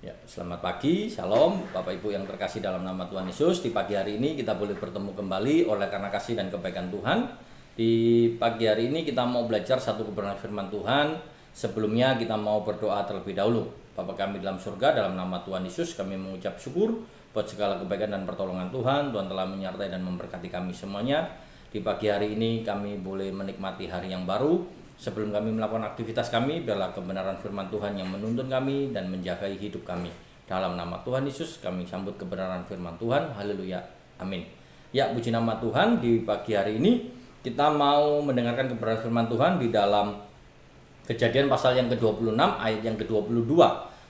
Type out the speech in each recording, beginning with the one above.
Ya, selamat pagi, shalom Bapak Ibu yang terkasih dalam nama Tuhan Yesus. Di pagi hari ini kita boleh bertemu kembali oleh karena kasih dan kebaikan Tuhan. Di pagi hari ini kita mau belajar satu kebenaran firman Tuhan. Sebelumnya kita mau berdoa terlebih dahulu. Bapa kami dalam surga, dalam nama Tuhan Yesus kami mengucap syukur buat segala kebaikan dan pertolongan Tuhan. Tuhan telah menyertai dan memberkati kami semuanya. Di pagi hari ini kami boleh menikmati hari yang baru. Sebelum kami melakukan aktivitas kami, biarlah kebenaran firman Tuhan yang menuntun kami dan menjagai hidup kami. Dalam nama Tuhan Yesus, kami sambut kebenaran firman Tuhan. Haleluya. Amin. Ya, puji nama Tuhan, di pagi hari ini kita mau mendengarkan kebenaran firman Tuhan di dalam Kejadian pasal yang ke-26, ayat yang ke-22.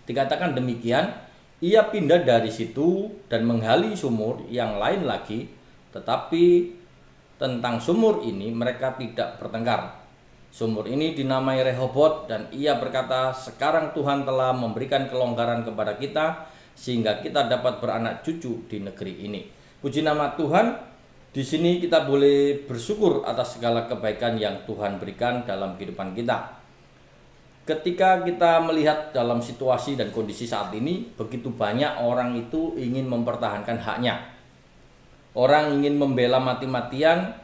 Dikatakan demikian, ia pindah dari situ dan menggali sumur yang lain lagi, tetapi tentang sumur ini mereka tidak bertengkar. Sumur ini dinamai Rehobot dan ia berkata, sekarang Tuhan telah memberikan kelonggaran kepada kita sehingga kita dapat beranak cucu di negeri ini. Puji nama Tuhan, di sini kita boleh bersyukur atas segala kebaikan yang Tuhan berikan dalam kehidupan kita. Ketika kita melihat dalam situasi dan kondisi saat ini, begitu banyak orang itu ingin mempertahankan haknya. Orang ingin membela mati-matian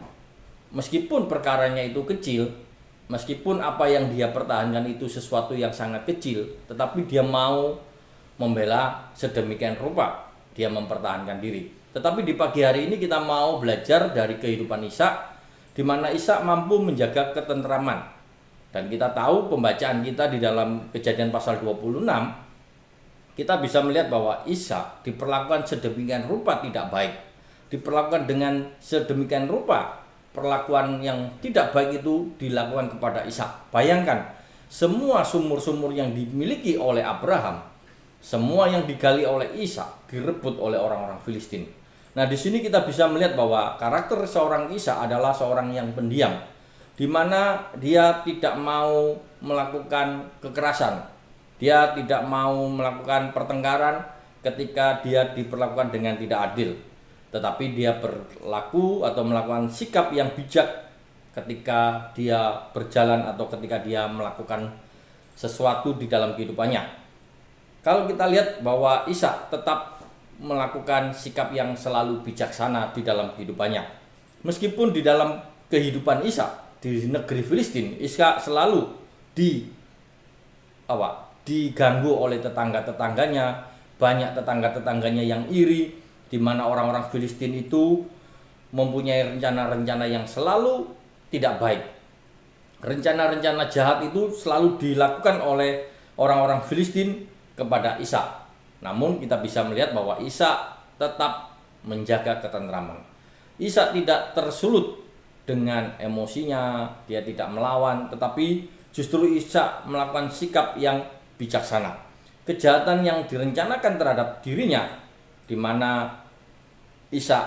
meskipun perkaranya itu kecil. Meskipun apa yang dia pertahankan itu sesuatu yang sangat kecil, tetapi dia mau membela sedemikian rupa, dia mempertahankan diri. Tetapi di pagi hari ini kita mau belajar dari kehidupan Ishak, di mana Ishak mampu menjaga ketentraman. Dan kita tahu pembacaan kita di dalam Kejadian pasal 26, kita bisa melihat bahwa Ishak diperlakukan sedemikian rupa tidak baik. Diperlakukan dengan sedemikian rupa, perlakuan yang tidak baik itu dilakukan kepada Ishak. Bayangkan, semua sumur-sumur yang dimiliki oleh Abraham, semua yang digali oleh Ishak direbut oleh orang-orang Filistin. Nah, di sini kita bisa melihat bahwa karakter seorang Ishak adalah seorang yang pendiam, di mana dia tidak mau melakukan kekerasan, dia tidak mau melakukan pertengkaran ketika dia diperlakukan dengan tidak adil. Tetapi dia berlaku atau melakukan sikap yang bijak ketika dia berjalan atau ketika dia melakukan sesuatu di dalam kehidupannya. Kalau kita lihat bahwa Ishak tetap melakukan sikap yang selalu bijaksana di dalam kehidupannya. Meskipun di dalam kehidupan Ishak di negeri Filistin, Ishak selalu diganggu oleh tetangga-tetangganya, banyak tetangga-tetangganya yang iri, di mana orang-orang Filistin itu mempunyai rencana-rencana yang selalu tidak baik. Rencana-rencana jahat itu selalu dilakukan oleh orang-orang Filistin kepada Ishak. Namun kita bisa melihat bahwa Ishak tetap menjaga ketentraman. Ishak tidak tersulut dengan emosinya, dia tidak melawan, tetapi justru Ishak melakukan sikap yang bijaksana. Kejahatan yang direncanakan terhadap dirinya, di mana Ishak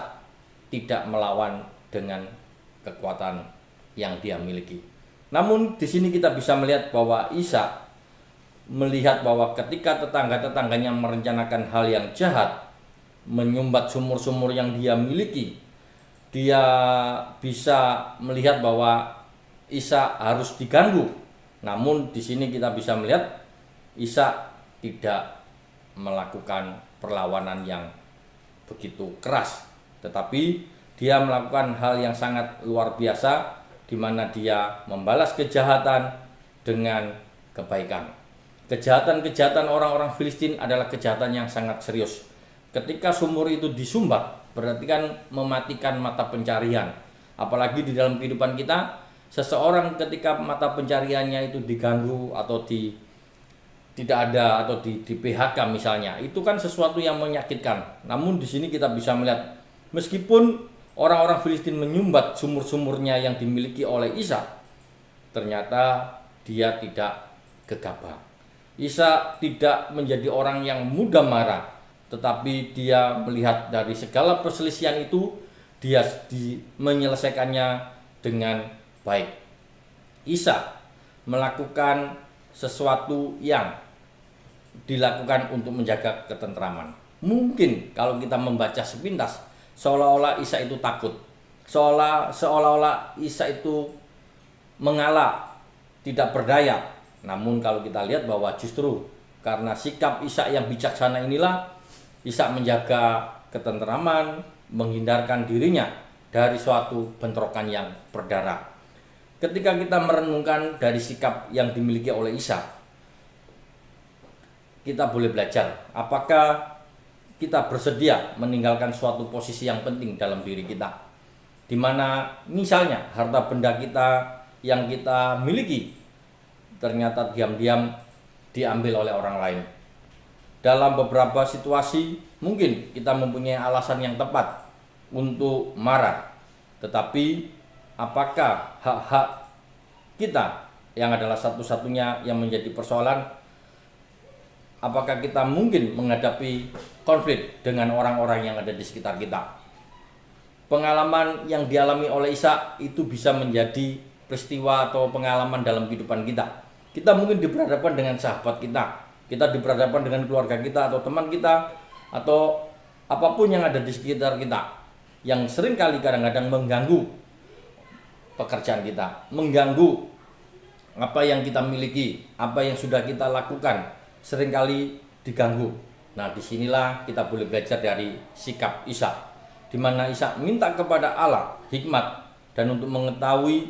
tidak melawan dengan kekuatan yang dia miliki. Namun di sini kita bisa melihat bahwa Ishak melihat bahwa ketika tetangga-tetangganya merencanakan hal yang jahat, menyumbat sumur-sumur yang dia miliki, dia bisa melihat bahwa Ishak harus diganggu. Namun di sini kita bisa melihat Ishak tidak melakukan perlawanan yang begitu keras, tetapi dia melakukan hal yang sangat luar biasa, di mana dia membalas kejahatan dengan kebaikan. Kejahatan-kejahatan orang-orang Filistin adalah kejahatan yang sangat serius. Ketika sumur itu disumbat, berarti kan mematikan mata pencarian. Apalagi di dalam kehidupan kita, seseorang ketika mata pencariannya itu diganggu atau tidak ada atau di PHK misalnya, itu kan sesuatu yang menyakitkan. Namun di sini kita bisa melihat, meskipun orang-orang Filistin menyumbat sumur-sumurnya yang dimiliki oleh Ishak, ternyata dia tidak gegabah. Ishak tidak menjadi orang yang mudah marah, tetapi dia melihat dari segala perselisihan itu, dia menyelesaikannya dengan baik. Ishak melakukan sesuatu yang dilakukan untuk menjaga ketentraman. Mungkin kalau kita membaca sepintas, seolah-olah Ishak itu takut, seolah-olah Ishak itu mengalah, tidak berdaya. Namun kalau kita lihat bahwa justru karena sikap Ishak yang bijaksana inilah Ishak menjaga ketenteraman, menghindarkan dirinya dari suatu bentrokan yang berdarah. Ketika kita merenungkan dari sikap yang dimiliki oleh Ishak, kita boleh belajar apakah kita bersedia meninggalkan suatu posisi yang penting dalam diri kita, di mana misalnya harta benda kita yang kita miliki ternyata diam-diam diambil oleh orang lain. Dalam beberapa situasi mungkin kita mempunyai alasan yang tepat untuk marah, tetapi apakah hak-hak kita yang adalah satu-satunya yang menjadi persoalan? Apakah kita mungkin menghadapi konflik dengan orang-orang yang ada di sekitar kita? Pengalaman yang dialami oleh Ishak itu bisa menjadi peristiwa atau pengalaman dalam kehidupan kita. Kita mungkin diperhadapkan dengan sahabat kita diperhadapkan dengan keluarga kita atau teman kita, atau apapun yang ada di sekitar kita, yang seringkali kadang-kadang mengganggu pekerjaan kita, mengganggu apa yang kita miliki, apa yang sudah kita lakukan, seringkali diganggu. Nah, disinilah kita boleh belajar dari sikap Ishak, di mana Ishak minta kepada Allah hikmat dan untuk mengetahui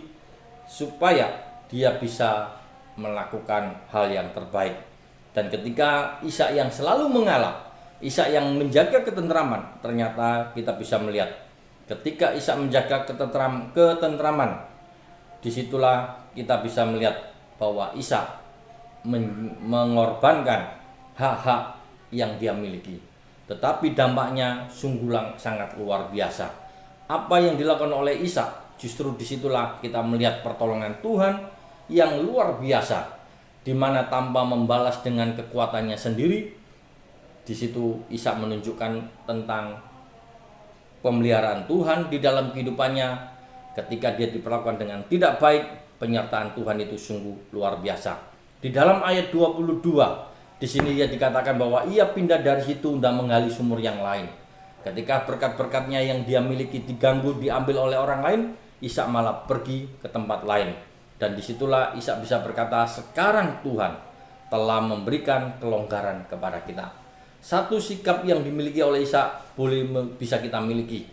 supaya dia bisa melakukan hal yang terbaik. Dan ketika Ishak yang selalu mengalah, Ishak yang menjaga ketenteraman, ternyata kita bisa melihat ketika Ishak menjaga ketentraman, disitulah kita bisa melihat bahwa Ishak mengorbankan hak-hak yang dia miliki. Tetapi dampaknya sungguh sangat luar biasa. Apa yang dilakukan oleh Ishak, justru disitulah kita melihat pertolongan Tuhan yang luar biasa, di mana tanpa membalas dengan kekuatannya sendiri, di situ Ishak menunjukkan tentang pemeliharaan Tuhan di dalam kehidupannya. Ketika dia diperlakukan dengan tidak baik, penyertaan Tuhan itu sungguh luar biasa. Di dalam ayat 22, di sini dia dikatakan bahwa ia pindah dari situ dan menggali sumur yang lain. Ketika berkat-berkatnya yang dia miliki diganggu, diambil oleh orang lain, Ishak malah pergi ke tempat lain. Dan disitulah Ishak bisa berkata, sekarang Tuhan telah memberikan kelonggaran kepada kita. Satu sikap yang dimiliki oleh Ishak bisa kita miliki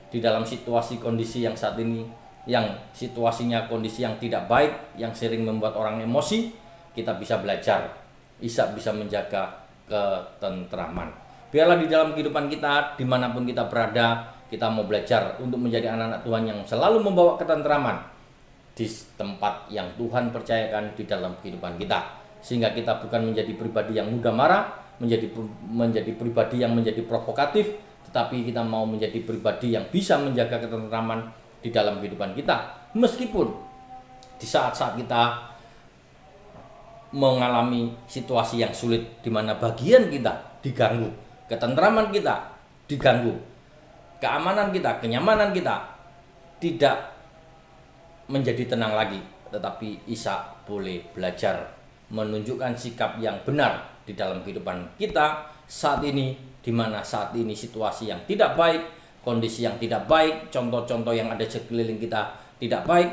di dalam situasi kondisi yang saat ini, yang situasinya kondisi yang tidak baik, yang sering membuat orang emosi. Kita bisa belajar, Ishak bisa menjaga ketenteraman. Biarlah di dalam kehidupan kita, dimanapun kita berada, kita mau belajar untuk menjadi anak-anak Tuhan yang selalu membawa ketenteraman di tempat yang Tuhan percayakan di dalam kehidupan kita, sehingga kita bukan menjadi pribadi yang mudah marah, menjadi pribadi yang menjadi provokatif, tetapi kita mau menjadi pribadi yang bisa menjaga ketenteraman di dalam kehidupan kita, meskipun di saat-saat kita mengalami situasi yang sulit, di mana bagian kita diganggu, ketenteraman kita diganggu, keamanan kita, kenyamanan kita tidak menjadi tenang lagi. Tetapi Ishak boleh belajar menunjukkan sikap yang benar di dalam kehidupan kita saat ini, di mana saat ini situasi yang tidak baik, kondisi yang tidak baik, contoh-contoh yang ada sekeliling kita tidak baik.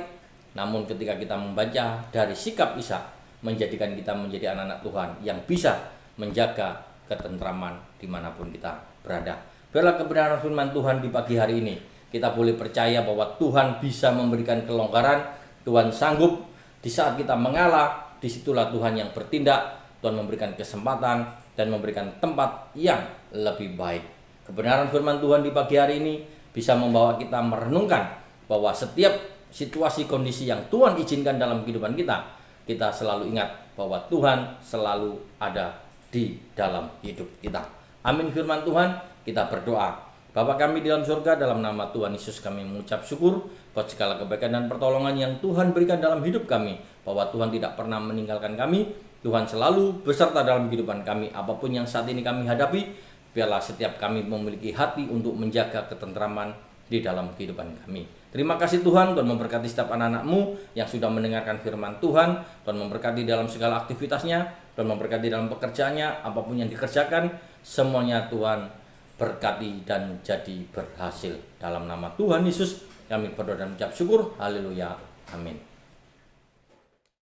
Namun ketika kita membaca dari sikap Ishak, menjadikan kita menjadi anak-anak Tuhan yang bisa menjaga ketenteraman dimanapun kita berada. Biarlah kebenaran firman Tuhan di pagi hari ini kita boleh percaya bahwa Tuhan bisa memberikan kelonggaran, Tuhan sanggup di saat kita mengalah, disitulah Tuhan yang bertindak, Tuhan memberikan kesempatan dan memberikan tempat yang lebih baik. Kebenaran firman Tuhan di pagi hari ini bisa membawa kita merenungkan bahwa setiap situasi kondisi yang Tuhan izinkan dalam kehidupan kita, kita selalu ingat bahwa Tuhan selalu ada di dalam hidup kita. Amin firman Tuhan, kita berdoa. Bapa kami di dalam surga, dalam nama Tuhan Yesus kami mengucap syukur buat segala kebaikan dan pertolongan yang Tuhan berikan dalam hidup kami. Bahwa Tuhan tidak pernah meninggalkan kami, Tuhan selalu beserta dalam kehidupan kami. Apapun yang saat ini kami hadapi, biarlah setiap kami memiliki hati untuk menjaga ketenteraman di dalam kehidupan kami. Terima kasih Tuhan, Tuhan memberkati setiap anak-anak-Mu yang sudah mendengarkan firman Tuhan. Tuhan memberkati dalam segala aktivitasnya, Tuhan memberkati dalam pekerjaannya, apapun yang dikerjakan, semuanya Tuhan berkati dan jadi berhasil. Dalam nama Tuhan Yesus kami berdoa dan mengucap syukur. Haleluya. Amin.